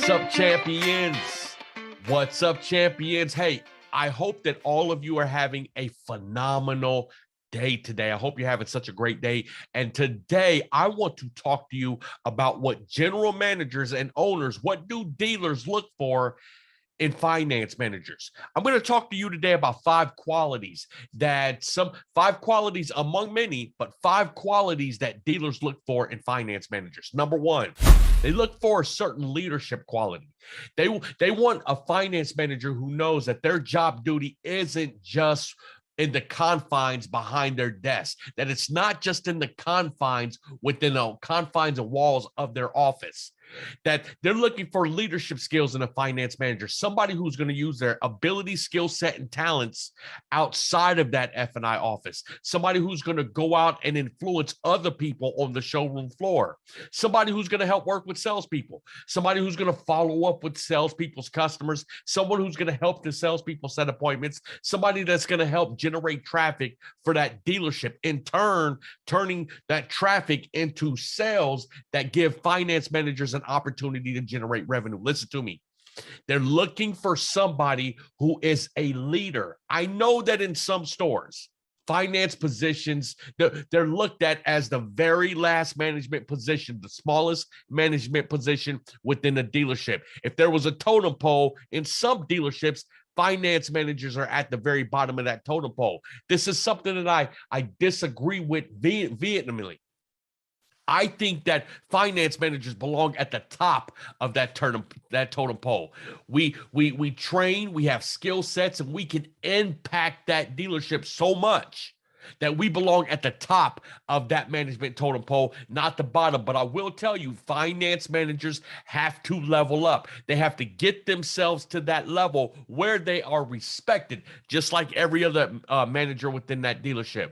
What's up, champions? What's up, champions? Hey, I hope that all of you are having a phenomenal day today. I hope you're having such a great day. And today, I want to talk to you about what general managers and owners, what do dealers look for in finance managers. I'm going to talk to you today about five qualities among many, but five qualities that dealers look for in finance managers. Number one, they look for a certain leadership quality. They want a finance manager who knows that their job duty isn't just in the confines behind their desk, that it's not just in the confines within the confines and walls of their office, that they're looking for leadership skills in a finance manager, somebody who's going to use their ability, skill set, and talents outside of that F&I office, somebody who's going to go out and influence other people on the showroom floor, somebody who's going to help work with salespeople, somebody who's going to follow up with salespeople's customers, someone who's going to help the salespeople set appointments, somebody that's going to help generate traffic for that dealership, in turn, turning that traffic into sales that give finance managers an opportunity to generate revenue. Listen to me. They're looking for somebody who is a leader. I know that in some stores, finance positions, they're looked at as the very last management position, the smallest management position within a dealership. If there was a totem pole in some dealerships, finance managers are at the very bottom of that totem pole. This is something that I disagree with vehemently. I think that finance managers belong at the top of that totem pole. We train, we have skill sets, and we can impact that dealership so much that we belong at the top of that management totem pole, not the bottom. But I will tell you, finance managers have to level up. They have to get themselves to that level where they are respected, just like every other manager within that dealership.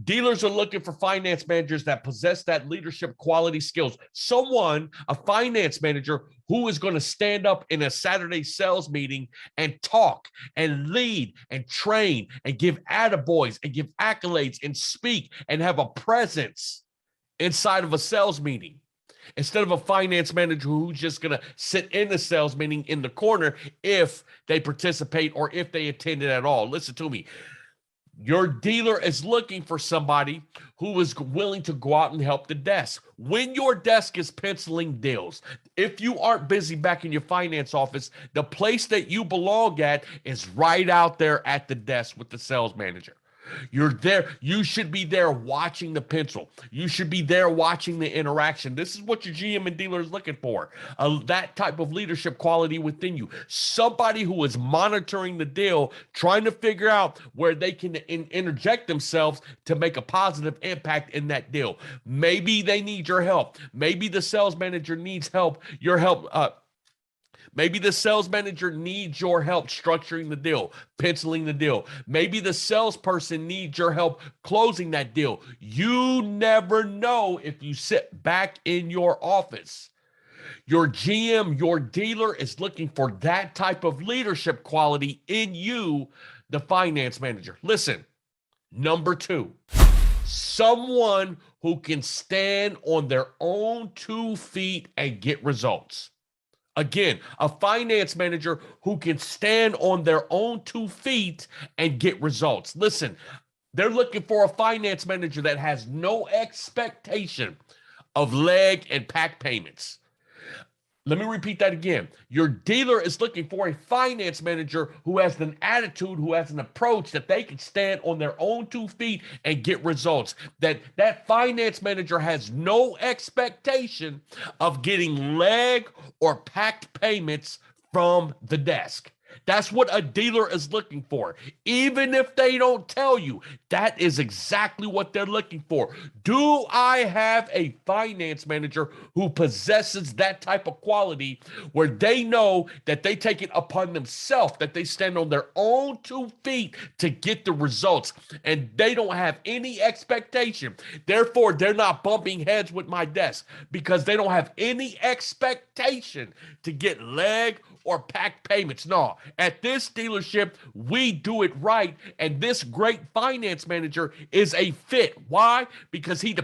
Dealers are looking for finance managers that possess that leadership quality skills. A finance manager who is going to stand up in a Saturday sales meeting and talk and lead and train and give attaboys and give accolades and speak and have a presence inside of a sales meeting, instead of a finance manager who's just going to sit in the sales meeting in the corner if they participate or if they attend it at all. Listen to me. Your dealer is looking for somebody who is willing to go out and help the desk. When your desk is penciling deals, if you aren't busy back in your finance office, the place that you belong at is right out there at the desk with the sales manager. You're there. You should be there watching the pencil. You should be there watching the interaction. This is what your GM and dealer is looking for. That type of leadership quality within you. Somebody who is monitoring the deal, trying to figure out where they can interject themselves to make a positive impact in that deal. Maybe they need your help. Maybe the sales manager needs your help. Maybe the sales manager needs your help structuring the deal, penciling the deal. Maybe the salesperson needs your help closing that deal. You never know if you sit back in your office. Your GM, your dealer is looking for that type of leadership quality in you, the finance manager. Listen, number two, someone who can stand on their own 2 feet and get results. Again, a finance manager who can stand on their own 2 feet and get results. Listen, they're looking for a finance manager that has no expectation of leg and pack payments. Let me repeat that again. Your dealer is looking for a finance manager who has an attitude, who has an approach that they can stand on their own 2 feet and get results. That finance manager has no expectation of getting leg or packed payments from the desk. That's what a dealer is looking for. Even if they don't tell you, that is exactly what they're looking for. Do I have a finance manager who possesses that type of quality where they know that they take it upon themselves, that they stand on their own 2 feet to get the results, and they don't have any expectation. Therefore, they're not bumping heads with my desk because they don't have any expectation to get leg or packed payments. No, At this dealership, we do it right. And this great finance manager is a fit. Why? Because he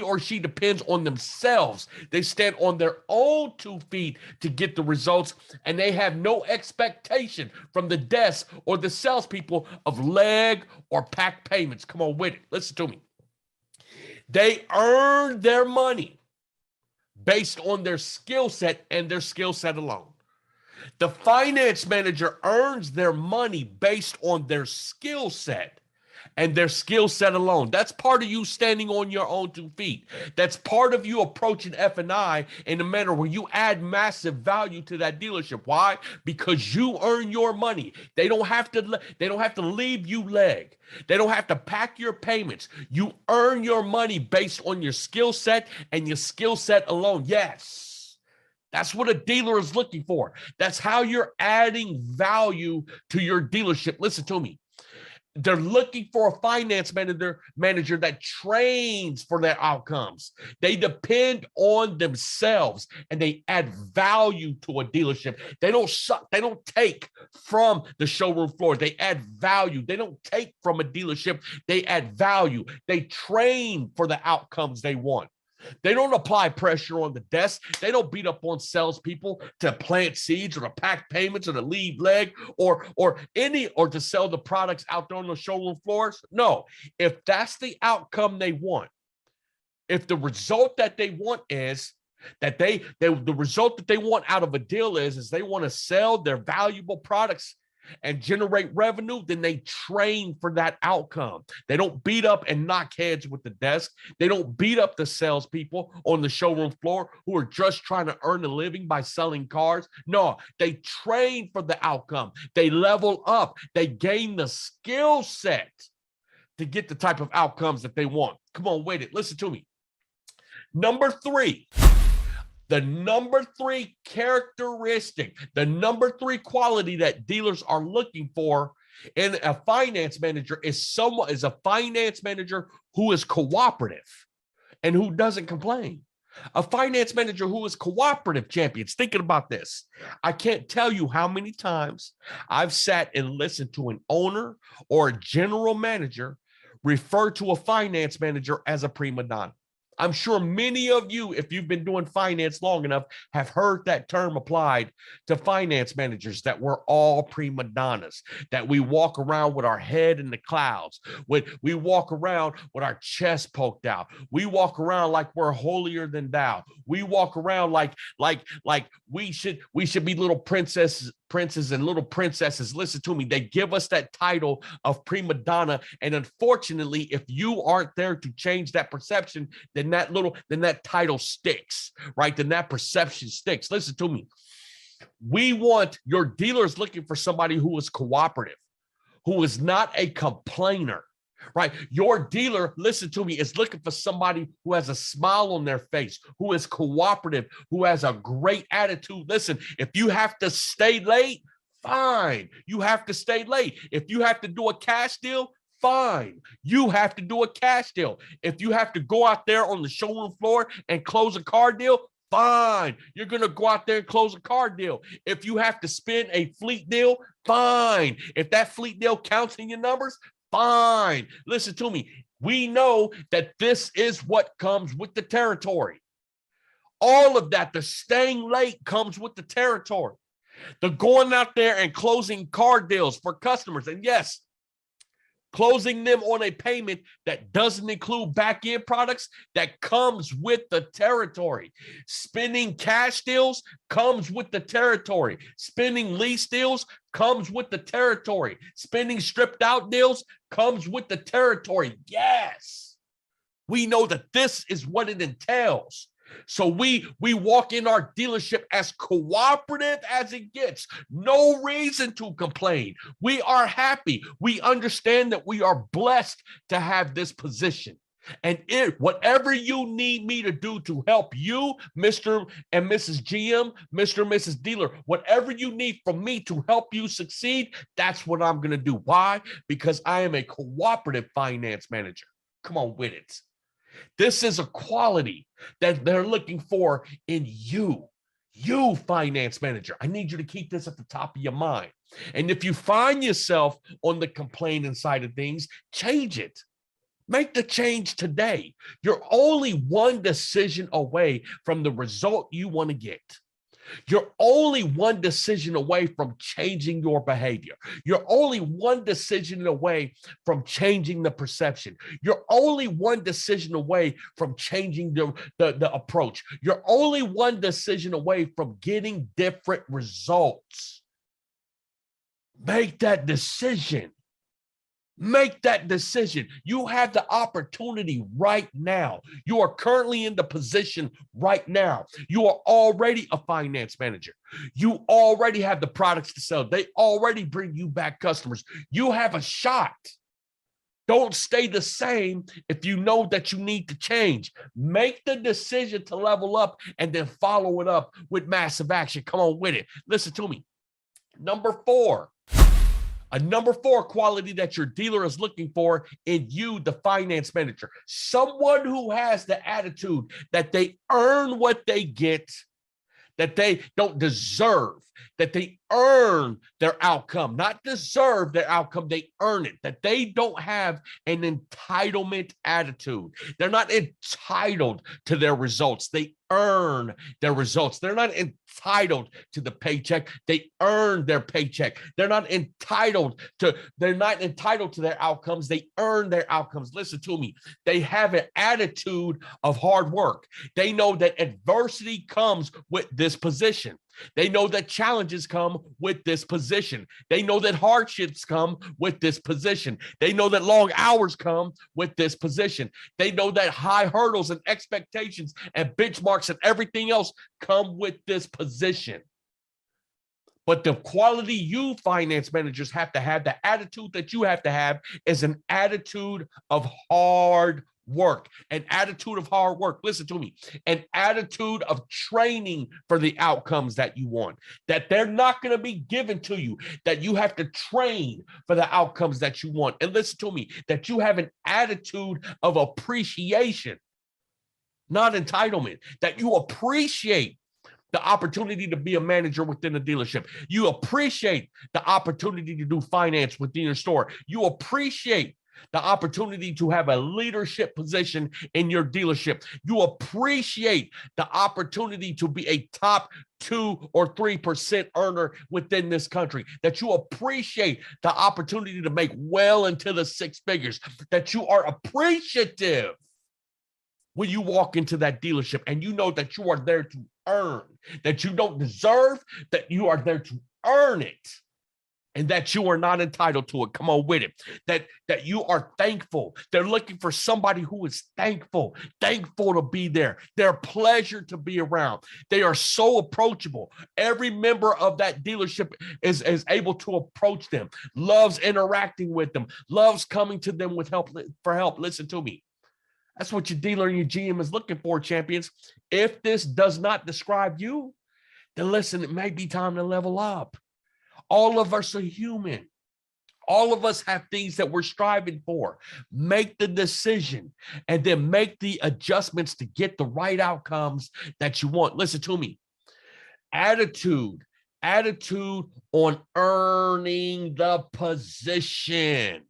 or she depends on themselves. They stand on their own 2 feet to get the results, and they have no expectation from the desk or the salespeople of leg or pack payments. Come on with it. Listen to me. They earn their money based on their skill set and their skill set alone. The finance manager earns their money based on their skill set and their skill set alone. That's part of you standing on your own 2 feet. That's part of you approaching F&I in a manner where you add massive value to that dealership. Why? Because you earn your money. They don't have to leave you leg. They don't have to pack your payments. You earn your money based on your skill set and your skill set alone. Yes. That's what a dealer is looking for. That's how you're adding value to your dealership. Listen to me. They're looking for a finance manager that trains for their outcomes. They depend on themselves and they add value to a dealership. They don't take from the showroom floor. They add value. They don't take from a dealership. They add value. They train for the outcomes they want. They don't apply pressure on the desk. They don't beat up on salespeople to plant seeds or to pack payments or to lead leg or to sell the products out there on the showroom floors. No, if that's the outcome they want, if the result that they want is that the result that they want out of a deal is they want to sell their valuable products and generate revenue, then they train for that outcome. They don't beat up and knock heads with the desk. They don't beat up the salespeople on the showroom floor who are just trying to earn a living by selling cars. No, they train for the outcome. They level up. They gain the skill set to get the type of outcomes that they want. Come on, wait it. Listen to me. Number 3. The number 3 characteristic, the number 3 quality that dealers are looking for in a finance manager is a finance manager who is cooperative and who doesn't complain. A finance manager who is cooperative, champions. Thinking about this, I can't tell you how many times I've sat and listened to an owner or a general manager refer to a finance manager as a prima donna. I'm sure many of you, if you've been doing finance long enough, have heard that term applied to finance managers, that we're all prima donnas, that we walk around with our head in the clouds, we walk around with our chest poked out. We walk around like we're holier than thou. We walk around like we should be little princes and little princesses. Listen to me. They give us that title of prima donna. And unfortunately, if you aren't there to change that perception, then that title sticks, right? Then that perception sticks. Listen to me. We want your dealers looking for somebody who is cooperative, who is not a complainer, right? Your dealer, listen to me, is looking for somebody who has a smile on their face, who is cooperative, who has a great attitude. Listen, if you have to stay late, fine. You have to stay late. If you have to do a cash deal, fine. You have to do a cash deal. If you have to go out there on the showroom floor and close a car deal, fine. You're going to go out there and close a car deal. If you have to spin a fleet deal, fine. If that fleet deal counts in your numbers, fine. Listen to me. We know that this is what comes with the territory. All of that, the staying late comes with the territory. The going out there and closing car deals for customers. And yes, closing them on a payment that doesn't include back-end products, that comes with the territory. Spending cash deals comes with the territory. Spending lease deals comes with the territory. Spending stripped out deals comes with the territory. Yes, we know that this is what it entails. So we walk in our dealership as cooperative as it gets. No reason to complain. We are happy. We understand that we are blessed to have this position. And whatever you need me to do to help you, Mr. and Mrs. GM, Mr. and Mrs. Dealer, whatever you need from me to help you succeed, that's what I'm going to do. Why? Because I am a cooperative finance manager. Come on with it. This is a quality that they're looking for in you. You, finance manager, I need you to keep this at the top of your mind. And if you find yourself on the complaining side of things, change it. Make the change today. You're only one decision away from the result you want to get. You're only one decision away from changing your behavior. You're only one decision away from changing the perception. You're only one decision away from changing the approach. You're only one decision away from getting different results. Make that decision. Make that decision. You have the opportunity right now. You are currently in the position right now. You are already a finance manager. You already have the products to sell. They already bring you back customers. You have a shot. Don't stay the same if you know that you need to change. Make the decision to level up and then follow it up with massive action. Come on with it. Listen to me. Number 4. A number 4 quality that your dealer is looking for in you, the finance manager. Someone who has the attitude that they earn what they get, that they don't deserve, that they earn their outcome, not deserve their outcome, they earn it, that they don't have an entitlement attitude. They're not entitled to their results. They earn their results. They're not entitled to the paycheck. They earn their paycheck. They're not entitled to their outcomes. They earn their outcomes. Listen to me. They have an attitude of hard work. They know that adversity comes with this position. They know that challenges come with this position. They know that hardships come with this position. They know that long hours come with this position. They know that high hurdles and expectations and benchmarks and everything else come with this position. But the quality you finance managers have to have, the attitude that you have to have, is an attitude of hard work, an attitude of hard work. Listen to me, an attitude of training for the outcomes that you want, that they're not going to be given to you, that you have to train for the outcomes that you want. And listen to me, that you have an attitude of appreciation, not entitlement, that you appreciate the opportunity to be a manager within a dealership. You appreciate the opportunity to do finance within your store. You appreciate the opportunity to have a leadership position in your dealership. You appreciate the opportunity to be a top 2 or 3% earner within this country, that you appreciate the opportunity to make well into the 6 figures, that you are appreciative when you walk into that dealership and you know that you are there to earn, that you don't deserve, that you are there to earn it, and that you are not entitled to it. Come on with it. That you are thankful. They're looking for somebody who is thankful to be there. They're a pleasure to be around. They are so approachable. Every member of that dealership is able to approach them, loves interacting with them, loves coming to them with help. Listen to me. That's what your dealer and your GM is looking for, champions. If this does not describe you, then listen, it may be time to level up. All of us are human. All of us have things that we're striving for. Make the decision and then make the adjustments to get the right outcomes that you want. Listen to me. Attitude on earning the position,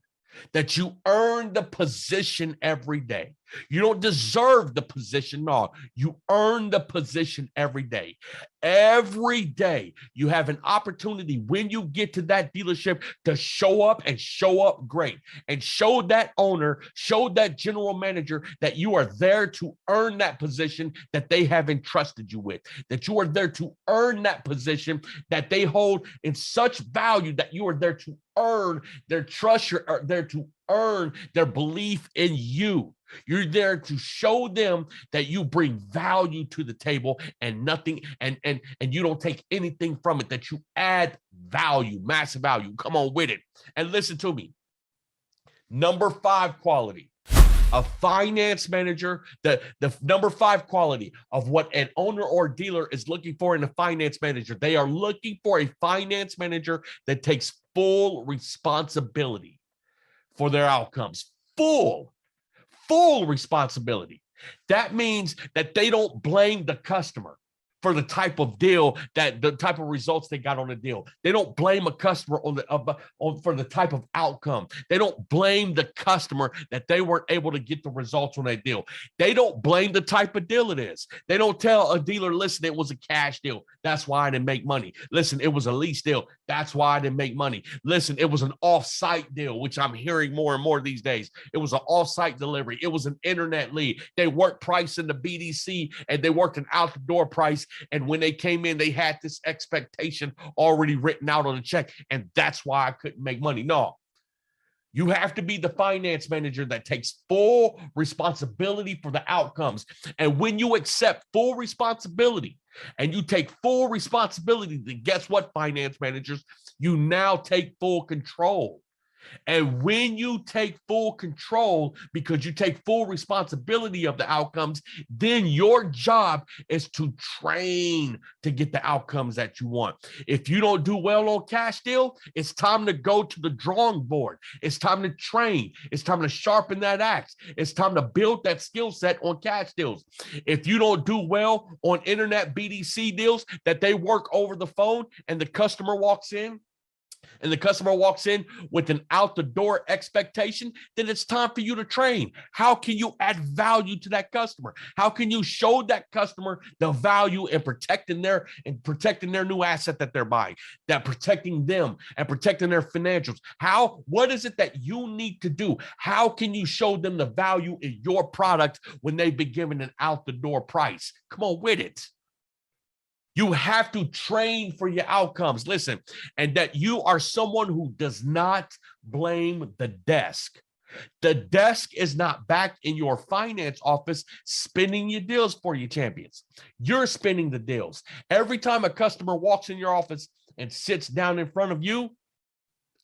that you earn the position every day. You don't deserve the position. No, you earn the position every day. Every day you have an opportunity when you get to that dealership to show up and show up great, and show that owner, show that general manager that you are there to earn that position that they have entrusted you with, that you are there to earn that position that they hold in such value, that you are there to earn their trust. You're there to earn their belief in you. You're there to show them that you bring value to the table and nothing, and you don't take anything from it, that you add value, massive value. Come on with it. And listen to me. Number 5 quality, a finance manager, the number 5 quality of what an owner or dealer is looking for in a finance manager. They are looking for a finance manager that takes full responsibility for their outcomes. Full responsibility. That means that they don't blame the customer for the type of deal that the type of results they got on the deal. They don't blame a customer for the type of outcome. They don't blame the customer that they weren't able to get the results on that deal. They don't blame the type of deal it is. They don't tell a dealer, listen, it was a cash deal. That's why I didn't make money. Listen, it was a lease deal. That's why I didn't make money. Listen, it was an off-site deal, which I'm hearing more and more these days. It was an off-site delivery. It was an internet lead. They worked price in the BDC and they worked an out-the-door price. And when they came in, they had this expectation already written out on the check. And that's why I couldn't make money. No, you have to be the finance manager that takes full responsibility for the outcomes. And when you accept full responsibility and you take full responsibility, then guess what, finance managers? You now take full control. And when you take full control, because you take full responsibility of the outcomes, then your job is to train to get the outcomes that you want. If you don't do well on cash deal, it's time to go to the drawing board. It's time to train. It's time to sharpen that axe. It's time to build that skill set on cash deals. If you don't do well on internet BDC deals that they work over the phone and the customer walks in, with an out-the-door expectation, then it's time for you to train. How can you add value to that customer? How can you show that customer the value in protecting their new asset that they're buying, that protecting them and protecting their financials? What is it that you need to do? How can you show them the value in your product when they've been given an out-the-door price? Come on with it. You have to train for your outcomes. Listen, and that you are someone who does not blame the desk. The desk is not back in your finance office spinning your deals for you, champions. You're spinning the deals. Every time a customer walks in your office and sits down in front of you,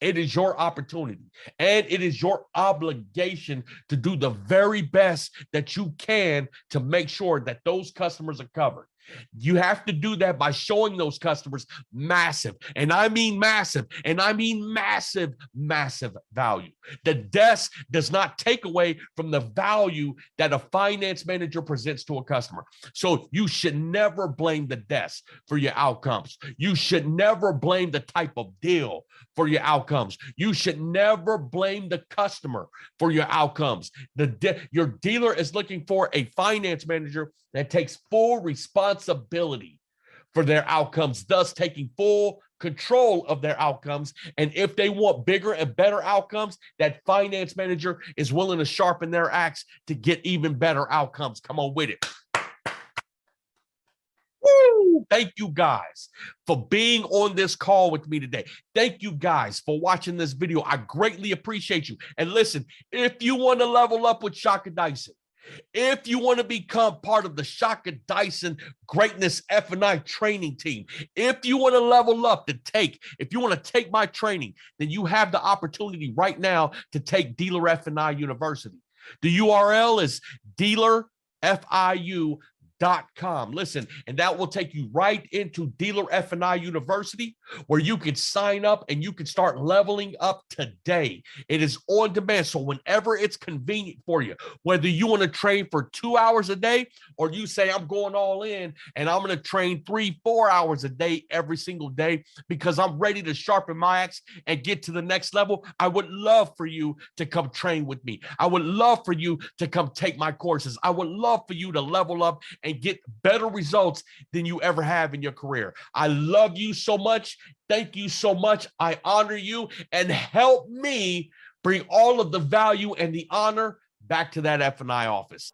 it is your opportunity and it is your obligation to do the very best that you can to make sure that those customers are covered. You have to do that by showing those customers massive, and I mean massive, and I mean massive, massive value. The desk does not take away from the value that a finance manager presents to a customer. So you should never blame the desk for your outcomes. You should never blame the type of deal for your outcomes. You should never blame the customer for your outcomes. Your dealer is looking for a finance manager that takes full responsibility for their outcomes, thus taking full control of their outcomes. And if they want bigger and better outcomes, that finance manager is willing to sharpen their axe to get even better outcomes. Come on with it. Woo! Thank you guys for being on this call with me today. Thank you guys for watching this video. I greatly appreciate you. And listen, if you want to level up with Shaka Dyson, if you want to become part of the Shaka Dyson Greatness F&I training team, if you want to level up if you want to take my training, then you have the opportunity right now to take Dealer F&I University. The URL is dealerfiu.com. Listen, and that will take you right into Dealer F&I University, where you can sign up and you can start leveling up today. It is on demand, so whenever it's convenient for you, whether you want to train for 2 hours a day or you say I'm going all in and I'm going to train 3-4 hours a day every single day because I'm ready to sharpen my axe and get to the next level, I would love for you to come train with me. I would love for you to come take my courses. I would love for you to level up and get better results than you ever have in your career. I love you so much. Thank you so much. I honor you, and help me bring all of the value and the honor back to that F&I office.